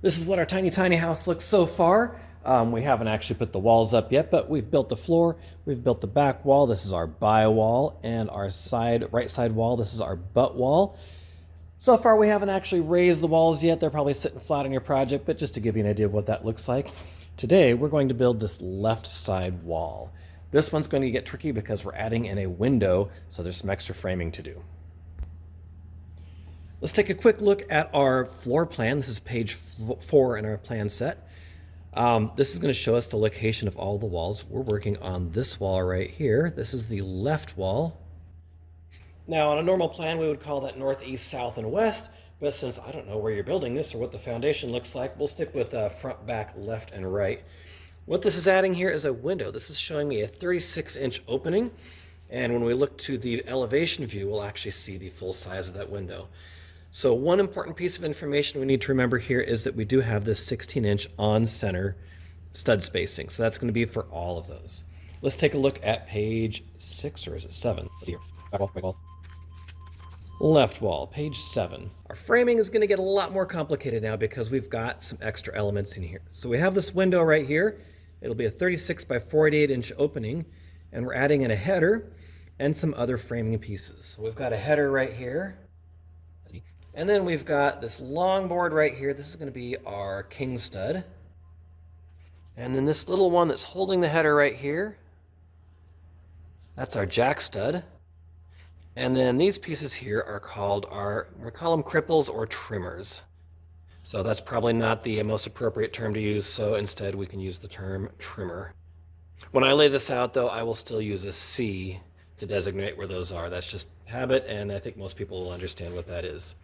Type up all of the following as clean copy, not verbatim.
This is what our tiny house looks so far. We haven't actually put the walls up yet, but we've built the floor, we've built the back wall. This is our by wall, and our right side wall. This is our butt wall. So far, we haven't actually raised the walls yet. They're probably sitting flat on your project, but just to give you an idea of what that looks like. Today, we're going to build this left side wall. This one's going to get tricky because we're adding in a window, so there's some extra framing to do. Let's take a quick look at our floor plan. This is page 4 in our plan set. This is going to show us the location of all the walls. We're working on this wall right here. This is the left wall. Now, on a normal plan, we would call that north, east, south, and west. But since I don't know where you're building this or what the foundation looks like, we'll stick with front, back, left, and right. What this is adding here is a window. This is showing me a 36-inch opening. And when we look to the elevation view, we'll actually see the full size of that window. So one important piece of information we need to remember here is that we do have this 16-inch on-center stud spacing. So that's going to be for all of those. Let's take a look at page 6, or is it 7? Let's see here. Back wall, back wall. Left wall, page 7. Our framing is going to get a lot more complicated now because we've got some extra elements in here. So we have this window right here. It'll be a 36 by 48-inch opening, and we're adding in a header and some other framing pieces. So we've got a header right here. And then we've got this long board right here. This is going to be our king stud. And then this little one that's holding the header right here, that's our jack stud. And then these pieces here are called we call them cripples or trimmers. So that's probably not the most appropriate term to use, so instead we can use the term trimmer. When I lay this out, though, I will still use a C to designate where those are. That's just habit, and I think most people will understand what that is.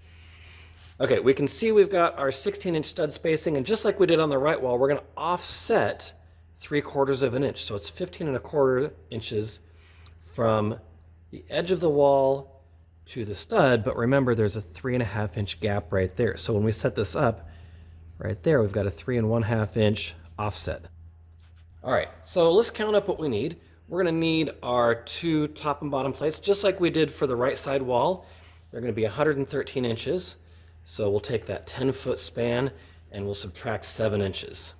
Okay, we can see we've got our 16-inch stud spacing, and just like we did on the right wall, we're going to offset 3/4 of an inch. So it's 15 1/4 inches from the edge of the wall to the stud, but remember there's a 3.5-inch gap right there. So when we set this up, right there, we've got a 3 1/2 inch offset. All right, so let's count up what we need. We're going to need our 2 top and bottom plates, just like we did for the right side wall. They're going to be 113 inches. So we'll take that 10-foot span and we'll subtract 7 inches.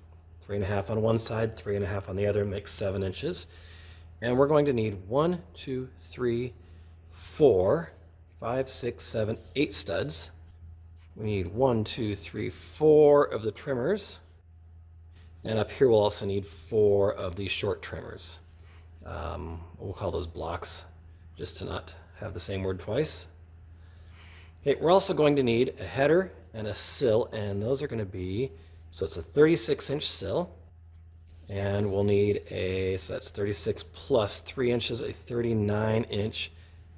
3.5 on one side, 3.5 on the other, makes 7 inches. And we're going to need 1, 2, 3, 4, 5, 6, 7, 8 studs. We need 1, 2, 3, 4 of the trimmers. And up here we'll also need 4 of these short trimmers. We'll call those blocks, just to not have the same word twice. Okay, we're also going to need a header and a sill, and those are going to be, so it's a 36-inch sill, and we'll need so that's 36 plus 3 inches, a 39-inch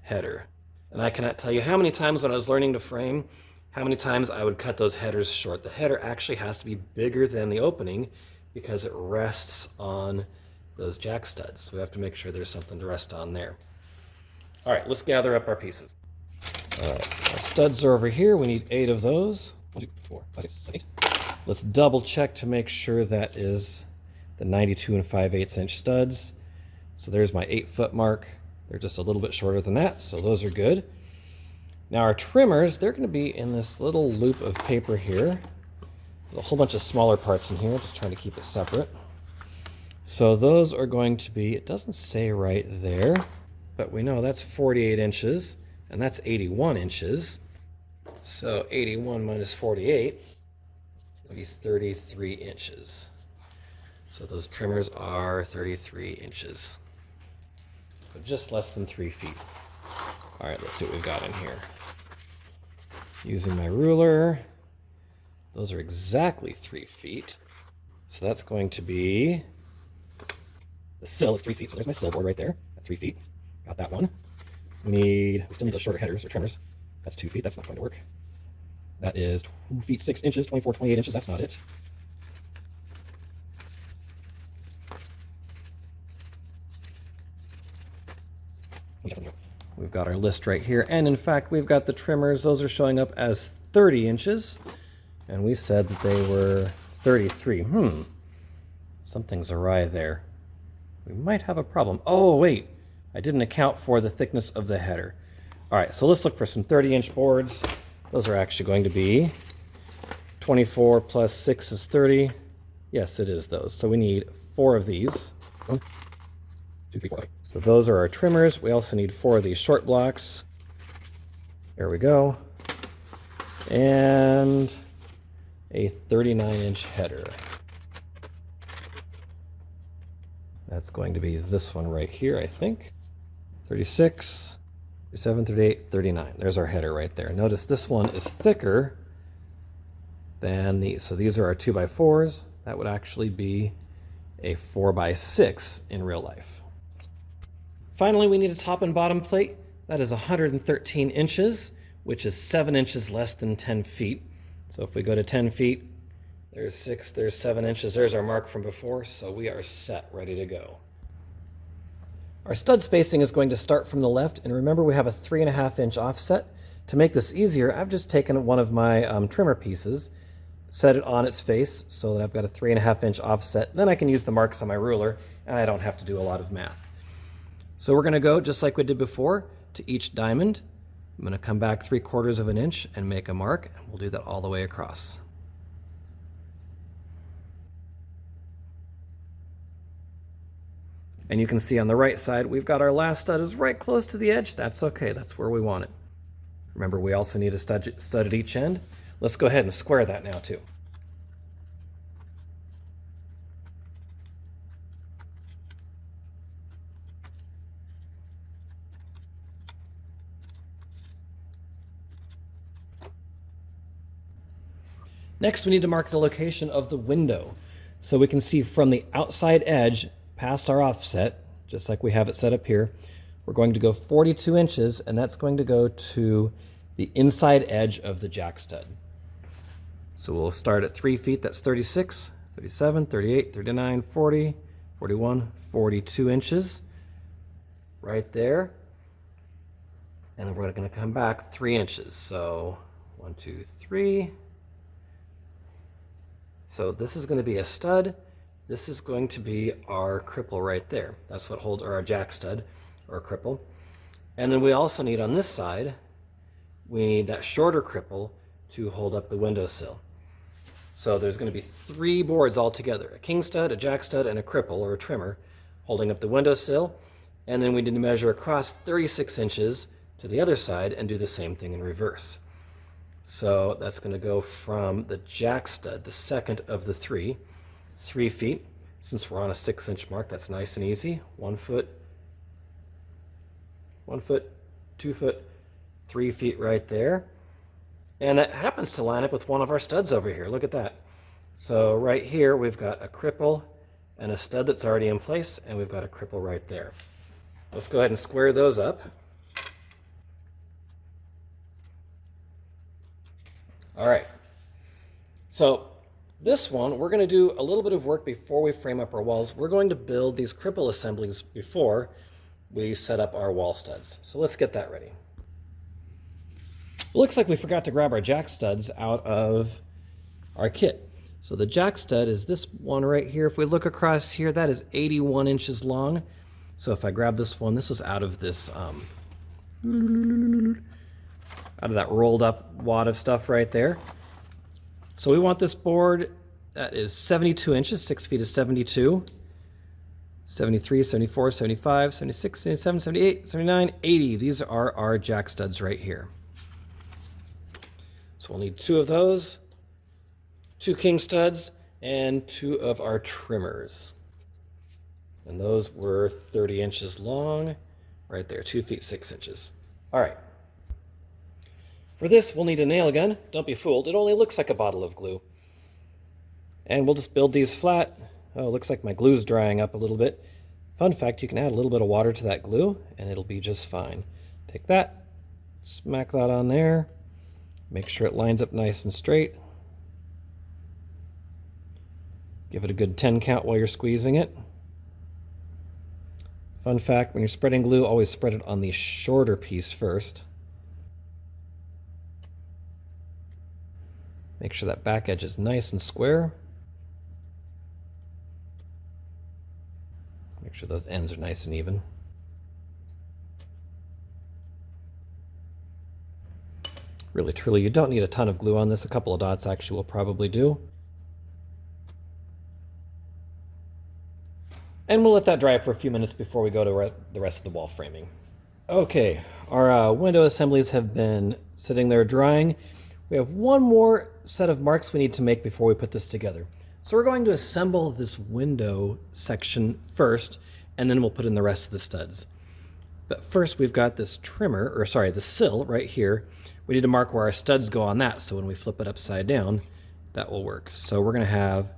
header. And I cannot tell you how many times when I was learning to frame, how many times I would cut those headers short. The header actually has to be bigger than the opening because it rests on those jack studs. So we have to make sure there's something to rest on there. All right, let's gather up our pieces. All right, our studs are over here. We need 8 of those. 1, 2, 4, 5, 6, 7, 8. Let's double check to make sure that is the 92 5/8 inch studs. So there's my 8-foot mark. They're just a little bit shorter than that, so those are good. Now our trimmers, they're going to be in this little loop of paper here. There's a whole bunch of smaller parts in here, just trying to keep it separate. So those are going to be, it doesn't say right there, but we know that's 48 inches. And that's 81 inches. So 81 minus 48 will be 33 inches. So those trimmers are 33 inches. So just less than 3 feet. All right, let's see what we've got in here. Using my ruler, those are exactly 3 feet. So that's going to be, the sill is 3 feet. So there's my sill board right there at 3 feet. Got that one. We still need those shorter headers or trimmers. That's 2 feet. That's not going to work. That is 2 feet 6 inches, 24, 28 inches. That's not it. We've got our list right here. And in fact, we've got the trimmers. Those are showing up as 30 inches. And we said that they were 33. Something's awry there. We might have a problem. Oh, wait. I didn't account for the thickness of the header. All right, so let's look for some 30-inch boards. Those are actually going to be 24 plus 6 is 30. Yes, it is those. So we need 4 of these. 1, 2, 3, 4. So those are our trimmers. We also need 4 of these short blocks. There we go. And a 39-inch header. That's going to be this one right here, I think. 36, 37, 38, 39. There's our header right there. Notice this one is thicker than these. So these are our 2x4s. That would actually be a 4x6 in real life. Finally, we need a top and bottom plate. That is 113 inches, which is 7 inches less than 10 feet. So if we go to 10 feet, there's 6, there's 7 inches. There's our mark from before, so we are set, ready to go. Our stud spacing is going to start from the left, and remember we have a 3.5-inch offset. To make this easier, I've just taken one of my trimmer pieces, set it on its face so that I've got a 3.5-inch offset. Then I can use the marks on my ruler, and I don't have to do a lot of math. So we're going to go, just like we did before, to each diamond. I'm going to come back 3/4 of an inch and make a mark, and we'll do that all the way across. And you can see on the right side, we've got our last stud is right close to the edge. That's okay, that's where we want it. Remember, we also need a stud at each end. Let's go ahead and square that now too. Next, we need to mark the location of the window. So we can see from the outside edge past our offset, just like we have it set up here, we're going to go 42 inches, and that's going to go to the inside edge of the jack stud. So we'll start at 3 feet, that's 36, 37, 38, 39, 40, 41, 42 inches right there. And then we're going to come back 3 inches. So 1, 2, 3. So this is going to be a stud. This is going to be our cripple right there. That's what holds our jack stud or cripple. And then we also need on this side, we need that shorter cripple to hold up the windowsill. So there's going to be 3 boards all together, a king stud, a jack stud, and a cripple or a trimmer holding up the windowsill. And then we need to measure across 36 inches to the other side and do the same thing in reverse. So that's going to go from the jack stud, the second of the 3 feet. Since we're on a 6-inch mark, that's nice and easy. 1 foot, 1 foot, 2 foot, 3 feet right there. And that happens to line up with one of our studs over here. Look at that. So right here, we've got a cripple and a stud that's already in place, and we've got a cripple right there. Let's go ahead and square those up. All right. So this one, we're going to do a little bit of work before we frame up our walls. We're going to build these cripple assemblies before we set up our wall studs. So let's get that ready. It looks like we forgot to grab our jack studs out of our kit. So the jack stud is this one right here. If we look across here, that is 81 inches long. So if I grab this one, this is out of this, out of that rolled up wad of stuff right there. So we want this board that is 72 inches, 6 feet is 72, 73, 74, 75, 76, 77, 78, 79, 80. These are our jack studs right here. So we'll need 2 of those, 2 king studs, and 2 of our trimmers. And those were 30 inches long, right there, 2 feet 6 inches. All right. For this, we'll need a nail gun. Don't be fooled, it only looks like a bottle of glue. And we'll just build these flat. Oh, it looks like my glue's drying up a little bit. Fun fact, you can add a little bit of water to that glue, and it'll be just fine. Take that, smack that on there. Make sure it lines up nice and straight. Give it a good 10 count while you're squeezing it. Fun fact, when you're spreading glue, always spread it on the shorter piece first. Make sure that back edge is nice and square. Make sure those ends are nice and Really, truly, you don't need a ton of glue on this. A couple of dots actually will probably do. And we'll let that dry for a few minutes before we go to the rest of the wall framing. Okay, our window assemblies have been sitting there drying. We have one more set of marks we need to make before we put this together. So we're going to assemble this window section first, and then we'll put in the rest of the studs. But first we've got this trimmer, or sorry, the sill right here. We need to mark where our studs go on that, so when we flip it upside down, that will work. So we're gonna have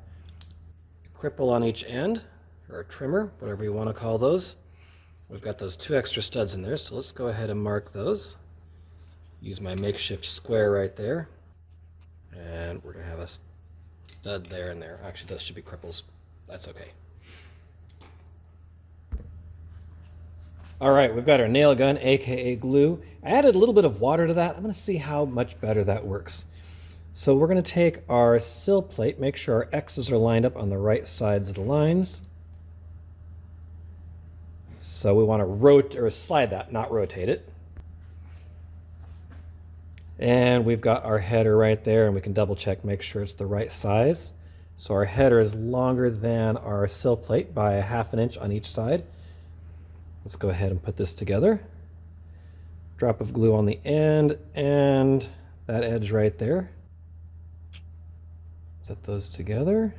a cripple on each end, or a trimmer, whatever you want to call those. We've got those 2 extra studs in there, so let's go ahead and mark those. Use my makeshift square right there. And we're going to have a stud there and there. Actually, those should be cripples. That's okay. All right, we've got our nail gun, aka glue. I added a little bit of water to that. I'm going to see how much better that works. So we're going to take our sill plate, make sure our X's are lined up on the right sides of the lines. So we want to rotate or slide that, not rotate it. And we've got our header right there, and we can double check, make sure it's the right size. So our header is longer than our sill plate by a ½ inch on each side. Let's go ahead and put this together. Drop of glue on the end and that edge right there. Set those together.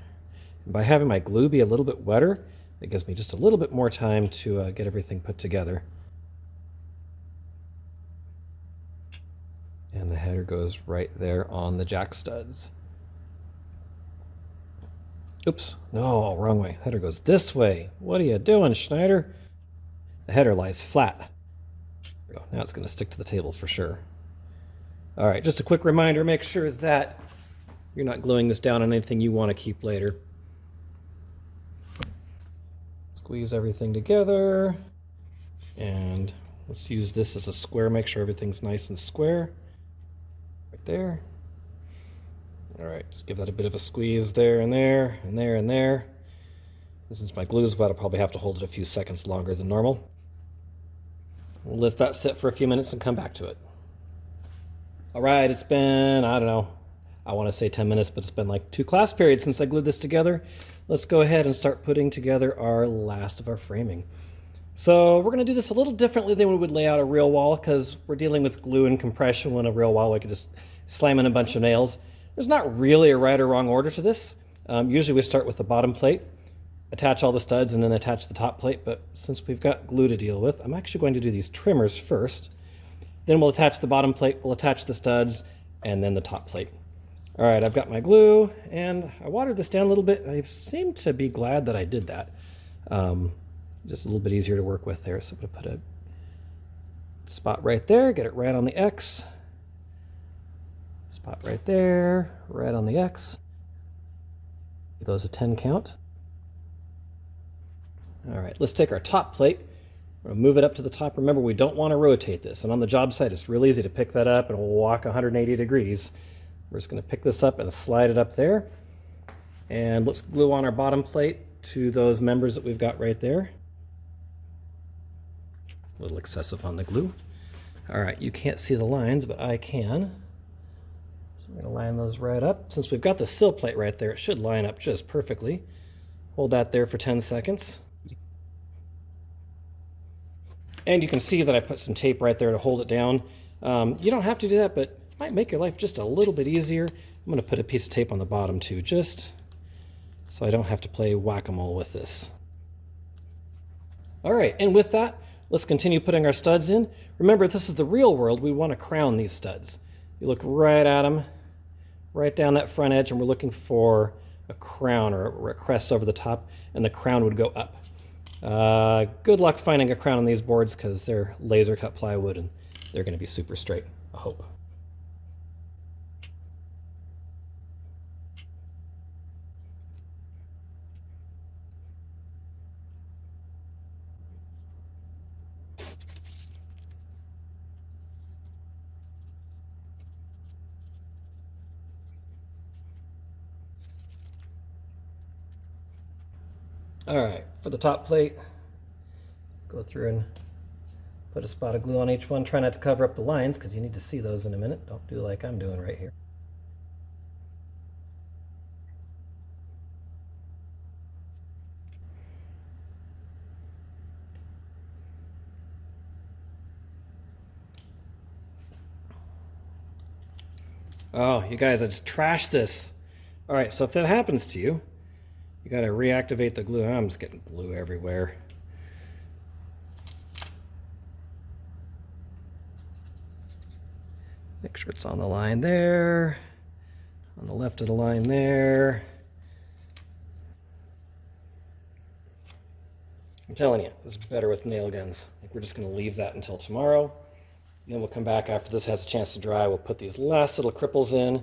And by having my glue be a little bit wetter, it gives me just a little bit more time to get everything put together. And the header goes right there on the jack studs. Oops, no, wrong way. Header goes this way. What are you doing, Schneider? The header lies flat. There we go. Now it's going to stick to the table for sure. All right, just a quick reminder, make sure that you're not gluing this down on anything you want to keep later. Squeeze everything together, and let's use this as a square. Make sure everything's nice and square. Right there. All right, just give that a bit of a squeeze there and there and there and there. And since my glue is wet, I'll probably have to hold it a few seconds longer than normal. We'll let that sit for a few minutes and come back to it. All right, it's been, I don't know, I want to say 10 minutes, but it's been like 2 class periods since I glued this together. Let's go ahead and start putting together our last of our framing. So we're going to do this a little differently than we would lay out a real wall, because we're dealing with glue and compression. When a real wall, we could just slam in a bunch of nails. There's not really a right or wrong order to this. Usually we start with the bottom plate, attach all the studs, and then attach the top plate. But since we've got glue to deal with, I'm actually going to do these trimmers first. Then we'll attach the bottom plate, we'll attach the studs, and then the top plate. All right, I've got my glue, and I watered this down a little bit. I seem to be glad that I did that. Just a little bit easier to work with there. So I'm going to put a spot right there, get it right on the X. Spot right there, right on the X. Give those a 10 count. All right, let's take our top plate. We're gonna move it up to the top. Remember, we don't want to rotate this. And on the job site, it's real easy to pick that up and walk 180 degrees. We're just going to pick this up and slide it up there. And let's glue on our bottom plate to those members that we've got right there. A little excessive on the glue. All right, you can't see the lines, but I can. So I'm going to line those right up. Since we've got the sill plate right there, it should line up just perfectly. Hold that there for 10 seconds. And you can see that I put some tape right there to hold it down. You don't have to do that, but it might make your life just a little bit easier. I'm going to put a piece of tape on the bottom too, just so I don't have to play whack-a-mole with this. All right, and with that, let's continue putting our studs in. Remember, this is the real world. We want to crown these studs. You look right at them, right down that front edge, and we're looking for a crown or a crest over the top, and the crown would go up. Good luck finding a crown on these boards because they're laser cut plywood and they're going to be super straight, I hope. All right, for the top plate, go through and Put a spot of glue on each one. Try not to cover up the lines because you need to see those in a minute. Don't do like I'm doing right here. Oh, you guys, I just trashed this. All right, so if that happens to you, you got to reactivate the glue. I'm just getting glue everywhere. Make sure it's on the line there, on the left of the line there. I'm telling you, this is better with nail guns. I think we're just going to leave that until tomorrow. And then we'll come back after this has a chance to dry. We'll put these last little cripples in,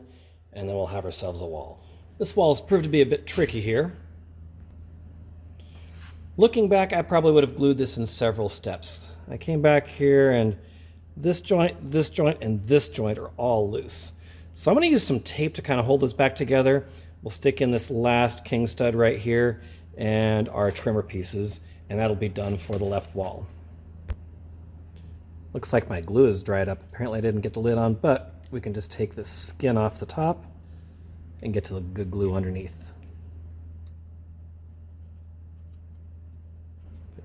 and then we'll have ourselves a wall. This wall has proved to be a bit tricky here. Looking back, I probably would have glued this in several steps. I came back here and this joint, and this joint are all loose. So I'm going to use some tape to kind of hold this back together. We'll stick in this last king stud right here and our trimmer pieces, and that'll be done for the left wall. Looks like my glue is dried up. Apparently I didn't get the lid on, but we can just take this skin off the top and get to the good glue underneath.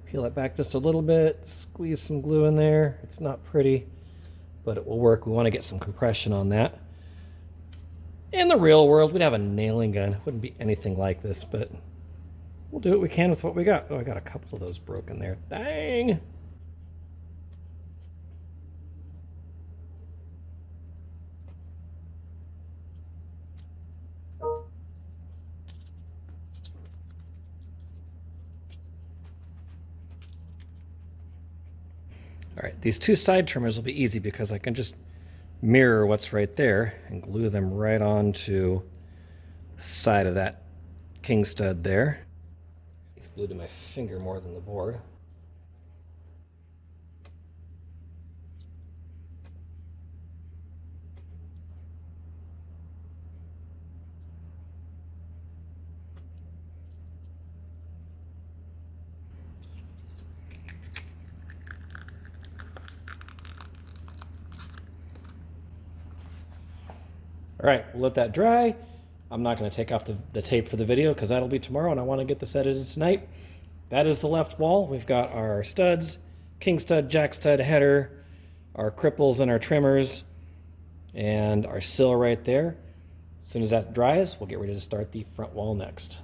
Peel it back just a little bit, squeeze some glue in there. It's not pretty, but it will work. We want to get some compression on that. In the real world, we'd have a nailing gun. It wouldn't be anything like this, but we'll do what we can with what we got. Oh, I got a couple of those broken there. Dang! All right, these two side trimmers will be easy because I can just mirror what's right there and glue them right onto the side of that king stud there. It's glued to my finger more than the board. All right, we'll let that dry. I'm not going to take off the tape for the video because that'll be tomorrow, and I want to get this edited tonight. That is the left wall. We've got our studs, king stud, jack stud, header, our cripples and our trimmers, and our sill right there. As soon as that dries, we'll get ready to start the front wall next.